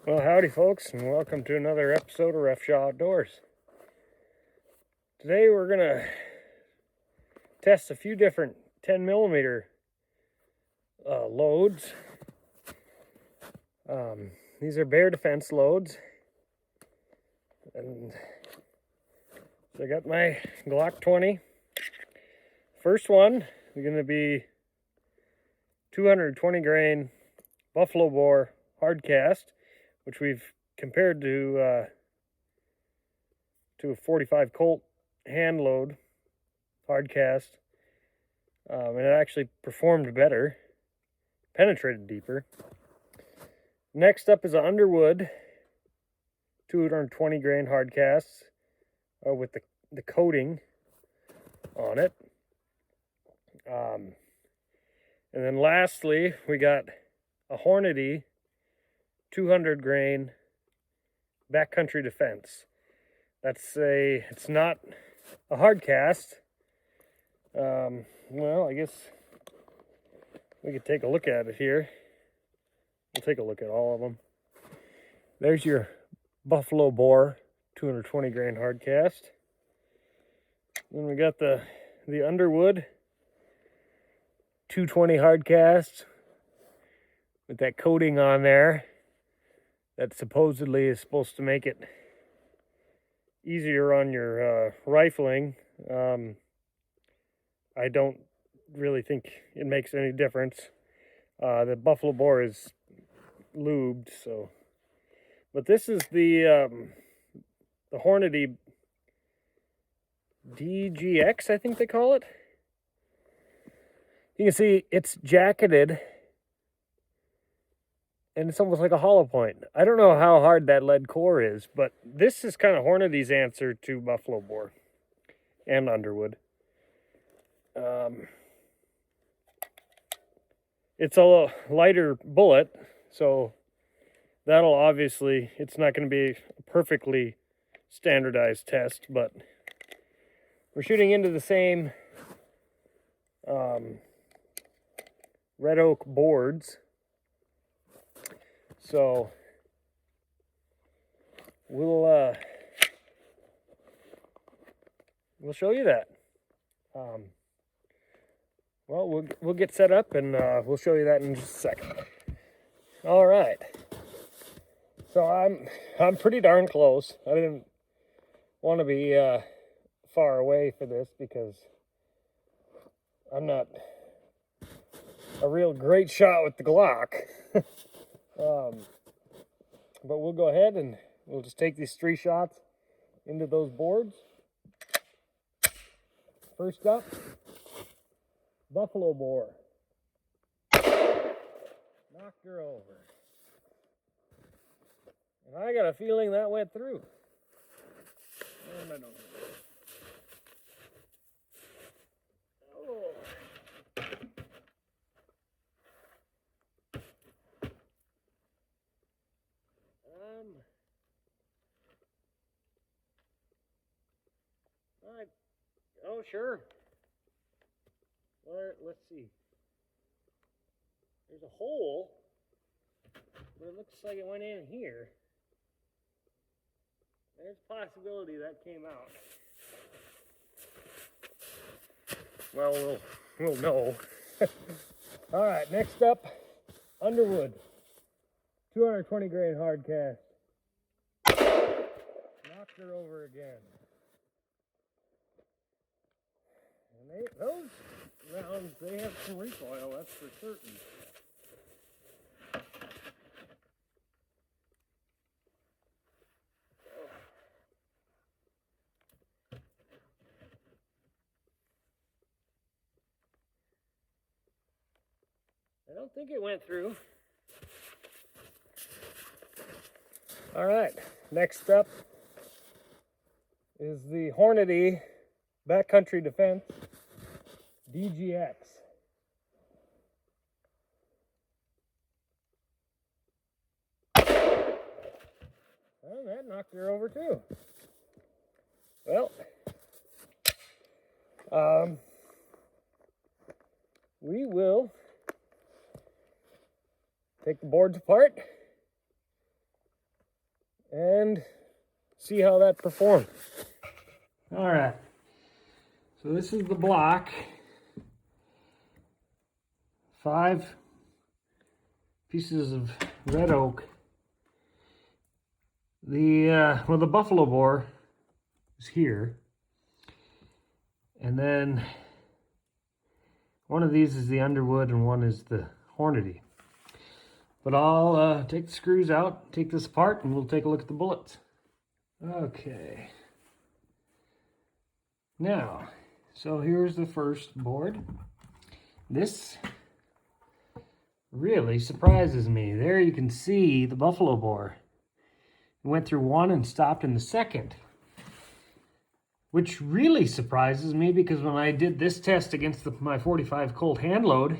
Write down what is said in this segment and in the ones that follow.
Well, howdy folks, and welcome to another episode of Rough Shaw Outdoors. Today we're going to test a few different 10 millimeter loads. These are bear defense loads. And so I got my Glock 20. First one is going to be 220 grain buffalo bore hard cast, which we've compared to a 45 Colt hand load hard cast, and it actually performed better, penetrated deeper. Next up is an Underwood 220 grain hard cast with the coating on it. And then lastly, we got a Hornady 200 grain backcountry defense. It's not a hard cast. Well, I guess we could take a look at it here. We'll take a look at all of them. There's your buffalo bore 220 grain hard cast. Then we got the Underwood 220 hard cast with that coating on there that supposedly is supposed to make it easier on your rifling. I don't really think it makes any difference. The buffalo bore is lubed, so. But this is the Hornady DGX, I think they call it. You can see it's jacketed, and it's almost like a hollow point. I don't know how hard that lead core is, but this is kind of Hornady's answer to buffalo bore and Underwood. It's a lighter bullet, so that'll obviously, it's not going to be a perfectly standardized test, but we're shooting into the same red oak boards, so we'll show you that. Well, we'll get set up, and we'll show you that in just a second. All right. So I'm pretty darn close. I didn't want to be far away for this because I'm not a real great shot with the Glock. But we'll go ahead and we'll just take these 3 shots into those boards. First up, buffalo bore. Knocked her over. And I got a feeling that went through. And I don't know. Oh. Oh, sure. Let's see. There's a hole, but it looks like it went in here. There's a possibility that came out. Well, we'll know. All right, next up, Underwood 220 grain hard cast. Knocked her over again. And those rounds, they have some recoil, that's for certain. I don't think it went through. All right, next up is the Hornady Backcountry Defense DGX. Well, that knocked her over too. Well, we will take the boards apart and see how that performed. All right, so this is the block. 5 pieces of red oak. The buffalo boar is here, and then one of these is the Underwood and one is the Hornady. But I'll take the screws out, take this apart, and we'll take a look at the bullets. Okay. Now, so here's the first board. This really surprises me. There you can see the buffalo boar. It went through one and stopped in the second. Which really surprises me because when I did this test against my 45 Colt hand load,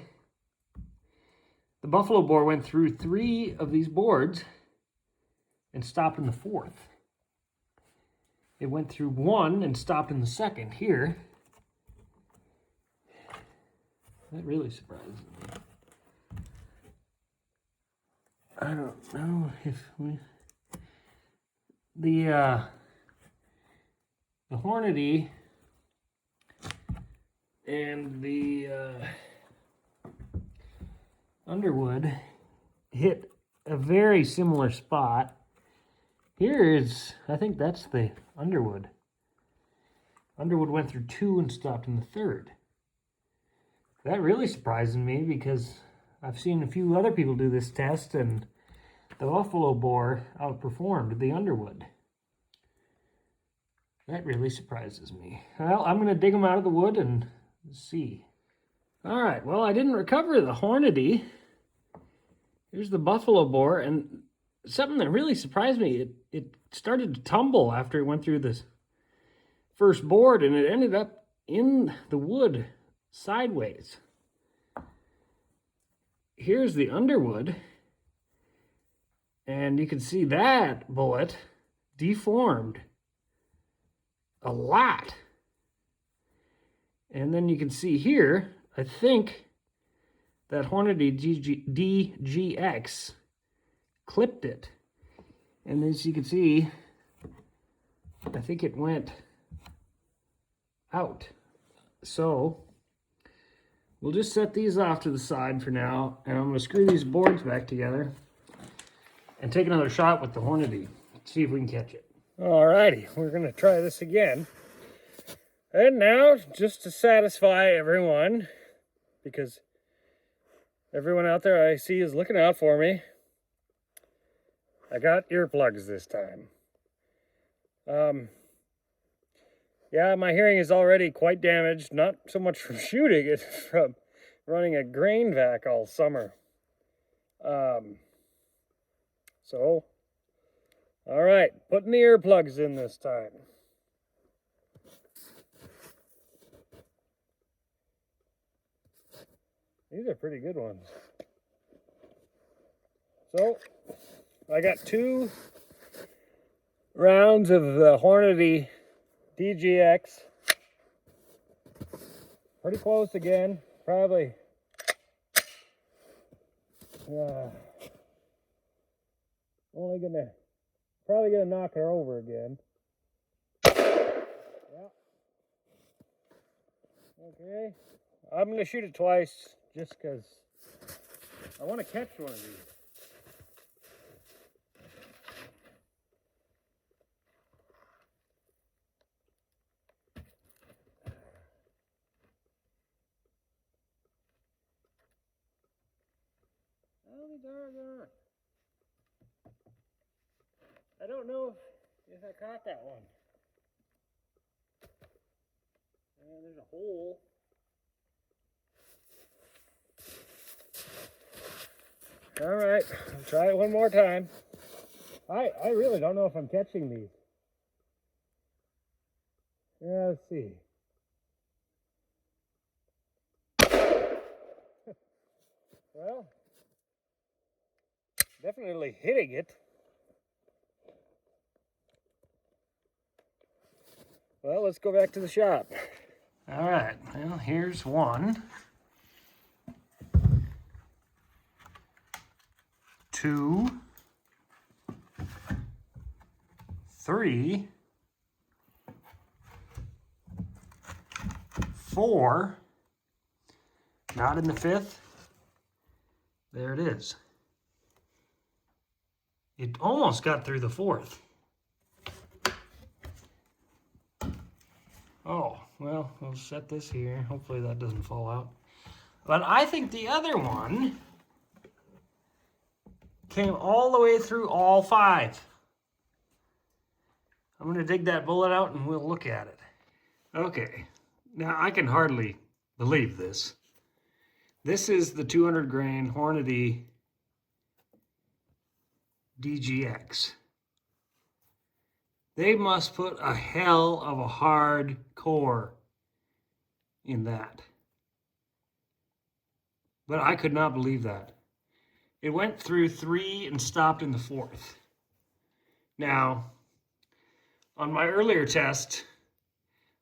the buffalo boar went through 3 of these boards and stopped in the 4th. It went through 1 and stopped in the 2nd here. That really surprises me. I don't know if we... The Hornady and the Underwood hit a very similar spot. Here is, I think that's the Underwood. Underwood went through 2 and stopped in the 3rd. That really surprises me because I've seen a few other people do this test and the buffalo boar outperformed the Underwood. That really surprises me. Well, I'm going to dig them out of the wood and see. All right, well, I didn't recover the Hornady. Here's the buffalo boar, and something that really surprised me, it started to tumble after it went through this first board, and it ended up in the wood sideways. Here's the Underwood, and you can see that bullet deformed a lot. And then you can see here, I think that Hornady DGX clipped it. And as you can see, I think it went out. So we'll just set these off to the side for now, and I'm going to screw these boards back together and take another shot with the Hornady. See if we can catch it. Alrighty, we're going to try this again. And now, just to satisfy everyone, because everyone out there I see is looking out for me, I got earplugs this time. Yeah, my hearing is already quite damaged, not so much from shooting, it's from running a grain vac all summer. So, all right, putting the earplugs in this time. These are pretty good ones. So, I got 2 rounds of the Hornady DGX. Pretty close again, probably. Probably gonna knock her over again. Yeah. Okay. I'm gonna shoot it twice just because I want to catch one of these. I'll be doggone. I don't know if I caught that one. There's a hole. All right, I'll try it one more time. I really don't know if I'm catching these. Yeah, let's see. Well, definitely hitting it. Well, let's go back to the shop. All right, well, here's one. 2. 3, 4, not in the 5th. There it is. It almost got through the 4th. Oh, well, we'll set this here. Hopefully that doesn't fall out. But I think the other one came all the way through all 5. I'm going to dig that bullet out and we'll look at it. Okay, now I can hardly believe this. This is the 200 grain Hornady DGX. They must put a hell of a hard core in that. But I could not believe that. It went through 3 and stopped in the 4th. Now, on my earlier test,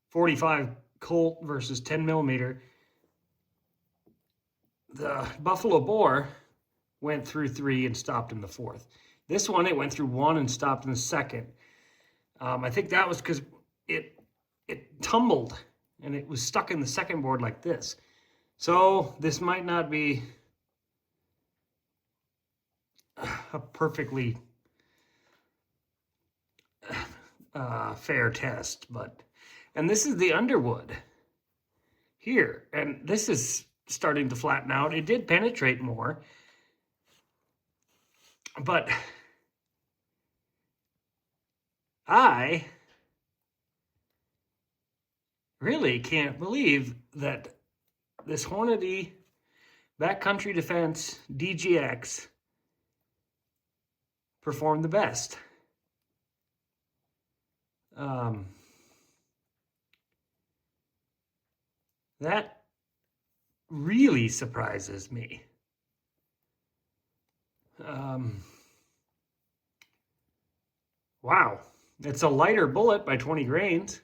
45 Colt versus 10 millimeter, the Buffalo Bore went through 3 and stopped in the 4th. This one, it went through 1 and stopped in the 2nd. I think that was because it tumbled and it was stuck in the 2nd board like this. So this might not be a perfectly fair test, and this is the Underwood here, and this is starting to flatten out. It did penetrate more, but I really can't believe that this Hornady Backcountry Defense DGX performed the best. That really surprises me. Wow, it's a lighter bullet by 20 grains.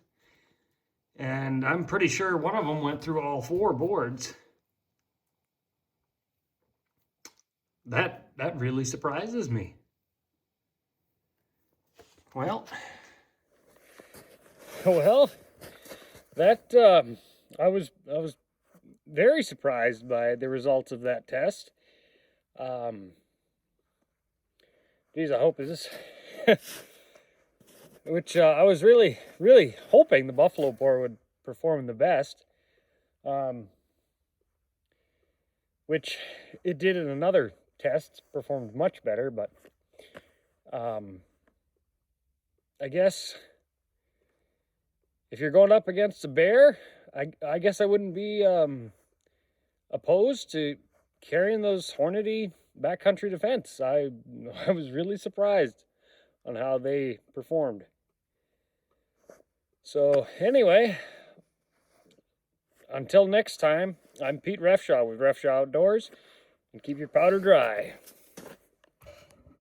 And I'm pretty sure one of them went through all 4 boards. That really surprises me. Well, that I was very surprised by the results of that test. Geez, I hope this which I was really hoping the Buffalo Bore would perform the best, which it did in another test, performed much better, but I guess if you're going up against a bear, I guess I wouldn't be opposed to carrying those Hornady Backcountry Defense. I was really surprised on how they performed. So anyway, until next time, I'm Pete Refshaw with Refshaw Outdoors, and keep your powder dry.